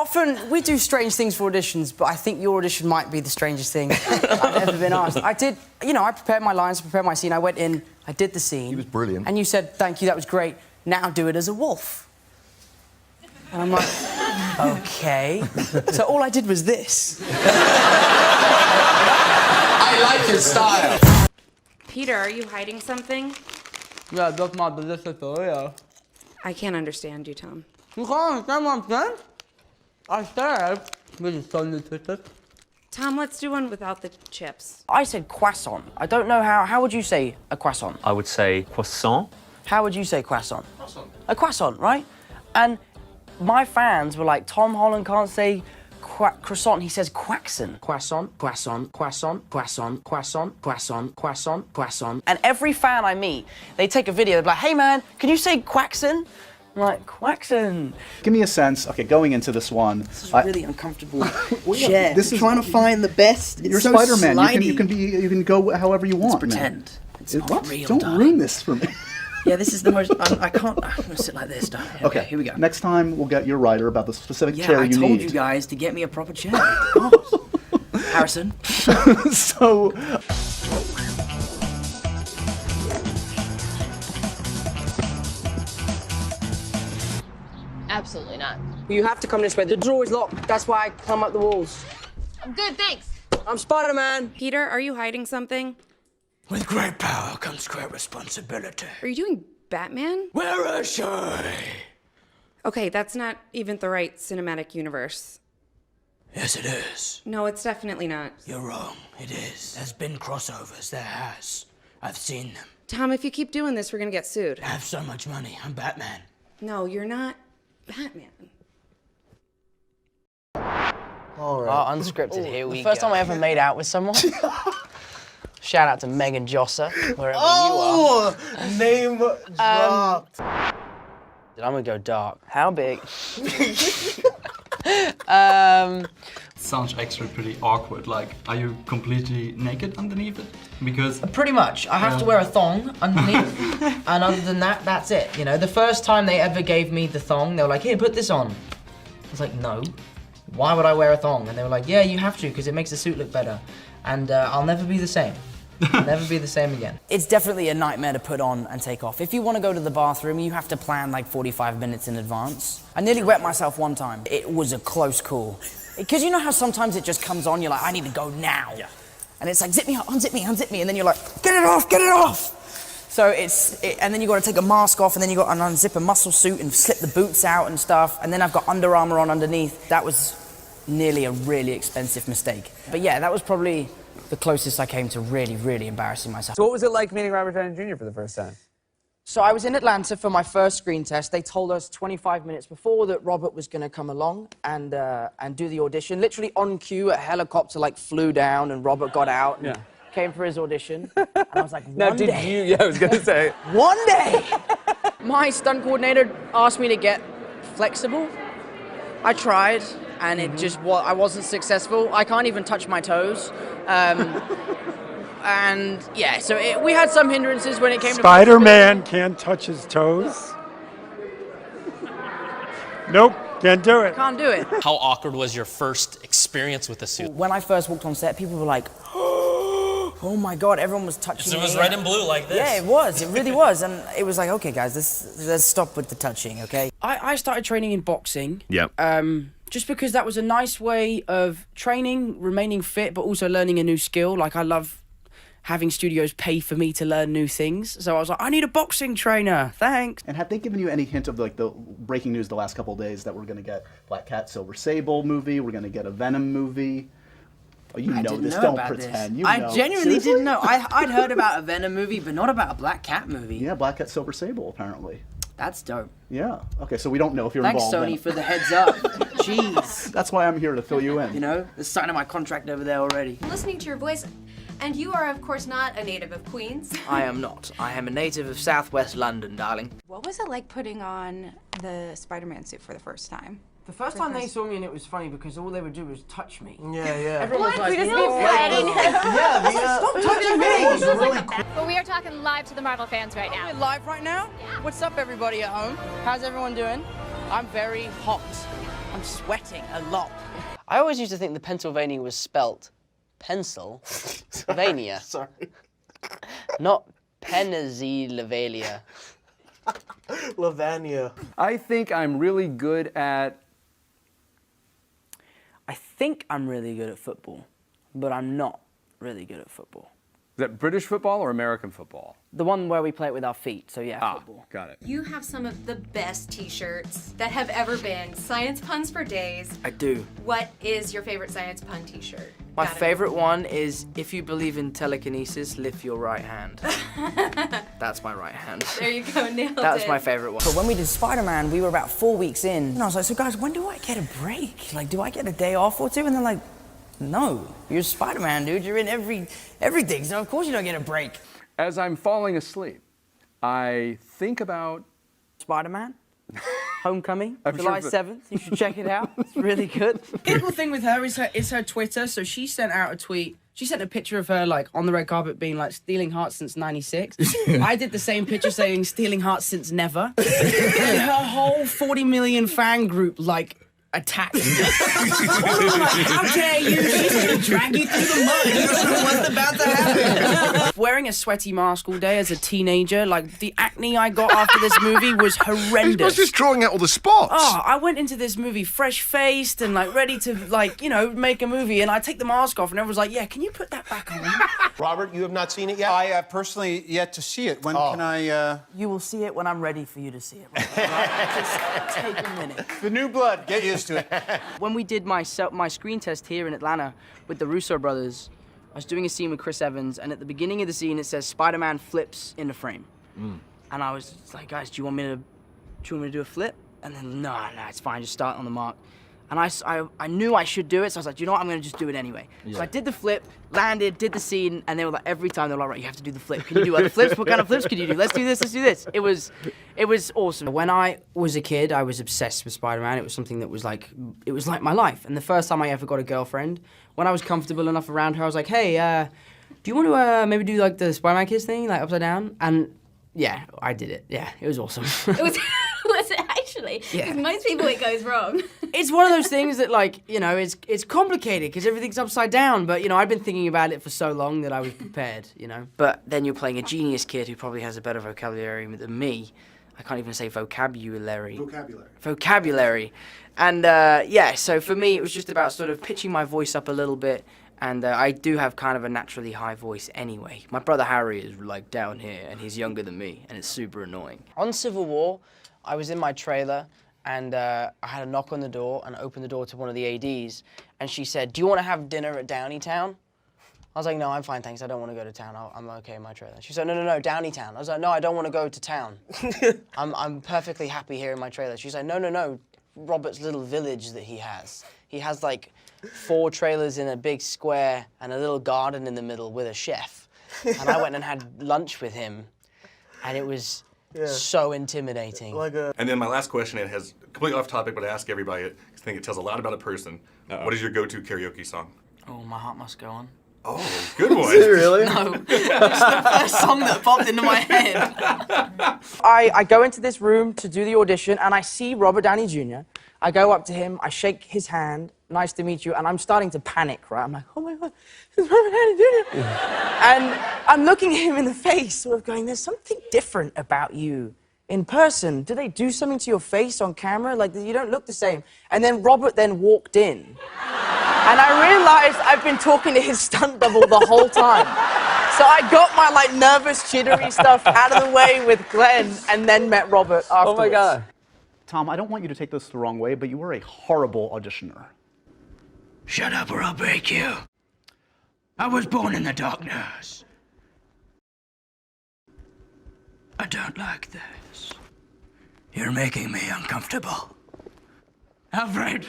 often we do strange things for auditions, but I think your audition might be the strangest thing I've ever been asked. I did, you know, I prepared my lines, prepared my scene. I went in, I did the scene. He was brilliant. And you said, thank you, that was great. Now do it as a wolf. And I'm like, okay. So all I did was this. I like his style. Peter, are you hiding something? Yeah, that's my delicious Oreo. I can't understand you, Tom. You can't understand what I'm saying? I said, this is so nutritious. Tom, let's do one without the chips. I said croissant. I don't know how would you say a croissant? I would say croissant. How would you say croissant? Croissant. A croissant, right? And my fans were like, Tom Holland can't say croissant, he says quaxon. Croissant, croissant, croissant, croissant, croissant, croissant, croissant, croissant. And every fan I meet, they take a video, they're like, hey man, can you say quaxon? I'm like, quaxon. Give me a sense, okay, going into this one. This is really uncomfortable well, yeah, chair. this is trying to find the best. You're so Spiderman. You can go however you want. Let's pretend. It's not what? real, Don't darling. ruin this for me. Yeah, this is the most. I'm gonna sit like this, darling. Okay, here we go. Next time we'll get your writer about the specific Yeah, chair I you need. told you guys to get me a proper chair. Of course. Harrison. So. Absolutely not. You have to come this way. The door is locked. That's why I climb up the walls. I'm good, thanks. I'm Spider-Man. Peter, are you hiding something? With great power comes great responsibility. Are you doing Batman? Where is she? Okay, that's not even the right cinematic universe. Yes, it is. No, it's definitely not. You're wrong. It is. There's been crossovers. There has. I've seen them. Tom, if you keep doing this, we're gonna get sued. I have so much money. I'm Batman. No, you're not Batman. All right. Unscripted, here we go. First time I ever made out with someone. Shout out to Megan Josser, wherever you are. Name dropped. I'm gonna go dark. How big? Sounds actually pretty awkward. Like, are you completely naked underneath it? Because Pretty much. I have to wear a thong underneath, and other than that, that's it. You know, the first time they ever gave me the thong, they were like, "Here, put this on." I was like, "No. Why would I wear a thong?" And they were like, "Yeah, you have to, because it makes the suit look better." And I'll never be the same. I'll never be the same again. It's definitely a nightmare to put on and take off. If you want to go to the bathroom, you have to plan like 45 minutes in advance. I nearly wet myself one time. It was a close call. Because you know how sometimes it just comes on, you're like, I need to go now. Yeah. And it's like, zip me up, unzip me, and then you're like, get it off! So and then you got to take a mask off, and then you got to unzip a muscle suit and slip the boots out and stuff, and then I've got Under Armour on underneath. That was nearly a really expensive mistake. But yeah, that was probably the closest I came to really, really embarrassing myself. So what was it like meeting Robert Downey Jr. for the first time? So I was in Atlanta for my first screen test. They told us 25 minutes before that Robert was going to come along and do the audition. Literally on cue, a helicopter like flew down and Robert got out and came for his audition. And I was like, one day. Yeah, I was gonna say. One day! My stunt coordinator asked me to get flexible. I tried, and it just I wasn't successful. I can't even touch my toes. And yeah, so we had some hindrances when it came to Spider-Man can't touch his toes. Nope, can't do it. Can't do it. How awkward was your first experience with the suit? When I first walked on set, people were like, oh my God, everyone was touching me. It was red and blue like this. Yeah, it was. It really was. And it was like, okay, guys, let's stop with the touching, okay? I started training in boxing. Yep. Just because that was a nice way of training, remaining fit, but also learning a new skill. Like, I love having studios pay for me to learn new things. So I was like, I need a boxing trainer, thanks. And have they given you any hint of like the breaking news the last couple of days that we're going to get Black Cat, Silver Sable movie, we're going to get a Venom movie? Oh, you know this, don't pretend. You know. I genuinely didn't know. I'd heard about a Venom movie, but not about a Black Cat movie. Yeah, Black Cat, Silver Sable, apparently. That's dope. Yeah. Okay, so we don't know if you're Thanks, involved. Sony, for the heads up. Jeez. That's why I'm here to fill you in. You know, there's sign of my contract over there already. Listening to your voice, and you are, of course, not a native of Queens. I am not. I am a native of Southwest London, darling. What was it like putting on the Spider-Man suit for the first time? The first time they saw me, and it was funny because all they would do was touch me. Yeah, yeah. Everyone was like, Stop touching me! But we are talking live to the Marvel fans right now. We're live right now? Yeah. What's up, everybody at home? How's everyone doing? I'm very hot. I'm sweating a lot. I always used to think the Pennsylvania was spelt Pennsylvania. Sorry. Not Pennsylvania. Lavania. I think I'm really good at... I think I'm really good at football, but I'm not really good at football. Is that British football or American football? The one where we play it with our feet, so yeah, football. Got it. You have some of the best t-shirts that have ever been. Science puns for days. I do. What is your favorite science pun t-shirt? My favorite one is, if you believe in telekinesis, lift your right hand. That's my right hand. There you go, nailed it. That was my favorite one. But when we did Spider-Man, we were about 4 weeks in, and I was like, so guys, when do I get a break? Like, do I get a day off or two? And they're like, no, you're Spider-Man, dude. You're in everything, so of course you don't get a break. As I'm falling asleep, I think about... Spider-Man? Homecoming, I'm July sure 7th. You should check it out. It's really good. The cool thing with her is her Twitter. So she sent out a tweet. She sent a picture of her like on the red carpet being like stealing hearts since '96. I did the same picture saying stealing hearts since never. And her whole 40 million fan group like attacked me. How dare you? She's gonna drag you through the mud. You don't know what's about to happen. Wearing a sweaty mask all day as a teenager, like the acne I got after this movie was horrendous. I was just drawing out all the spots. Oh, I went into this movie fresh-faced and like ready to like, you know, make a movie, and I take the mask off and everyone's like, yeah, can you put that back on? Robert, you have not seen it yet? I have personally yet to see it. When can I... You will see it when I'm ready for you to see it. Right? Just take a minute. The new blood, get used to it. When we did my screen test here in Atlanta with the Russo brothers, I was doing a scene with Chris Evans, and at the beginning of the scene it says Spider-Man flips in the frame. And I was like, guys, do you want me to do a flip? And then, no, it's fine, just start on the mark. And I knew I should do it, so I was like, you know what, I'm gonna just do it anyway. Yeah. So I did the flip, landed, did the scene, and they were like, every time they were like, right, you have to do the flip. Can you do other flips? What kind of flips can you do? Let's do this, let's do this. It was awesome. When I was a kid, I was obsessed with Spider-Man. It was something that was like, it was like my life. And the first time I ever got a girlfriend, when I was comfortable enough around her, I was like, hey, do you want to maybe do like the Spider-Man kiss thing, like upside down? And yeah, I did it. Yeah, it was awesome. It was actually, because most people it goes wrong. It's one of those things that, like, you know, it's complicated because everything's upside down, but, you know, I've been thinking about it for so long that I was prepared, you know? But then you're playing a genius kid who probably has a better vocabulary than me. I can't even say vocabulary. Vocabulary. And, yeah, so for me, it was just about sort of pitching my voice up a little bit, and I do have kind of a naturally high voice anyway. My brother Harry is, like, down here, and he's younger than me, and it's super annoying. On Civil War, I was in my trailer, and I had a knock on the door, and I opened the door to one of the ADs, and she said, do you want to have dinner at Downeytown? I was like, no, I'm fine, thanks. I don't want to go to town. I'm okay in my trailer. She said, no, Downeytown. I was like, no, I don't want to go to town. I'm perfectly happy here in my trailer. She's like, no, Robert's little village that he has. He has, like, 4 trailers in a big square and a little garden in the middle with a chef. And I went and had lunch with him, and it was... so intimidating. And then my last question, it has completely off topic, but I ask everybody, I think it tells a lot about a person. What is your go-to karaoke song? Oh, My Heart Must Go On. Oh, good one. Is it really? No, it's the first song that popped into my head. I go into this room to do the audition, and I see Robert Downey Jr. I go up to him, I shake his hand, nice to meet you, and I'm starting to panic, right? I'm like, oh my God, it's Robert Downey Jr. And I'm looking him in the face, sort of going, there's something different about you in person. Do they do something to your face on camera? Like, you don't look the same. And then Robert then walked in. And I realized I've been talking to his stunt double the whole time. So I got my, like, nervous, jittery stuff out of the way with Glenn and then met Robert afterwards. Oh my God. Tom, I don't want you to take this the wrong way, but you were a horrible auditioner. Shut up or I'll break you. I was born in the darkness. I don't like this. You're making me uncomfortable. Alfred!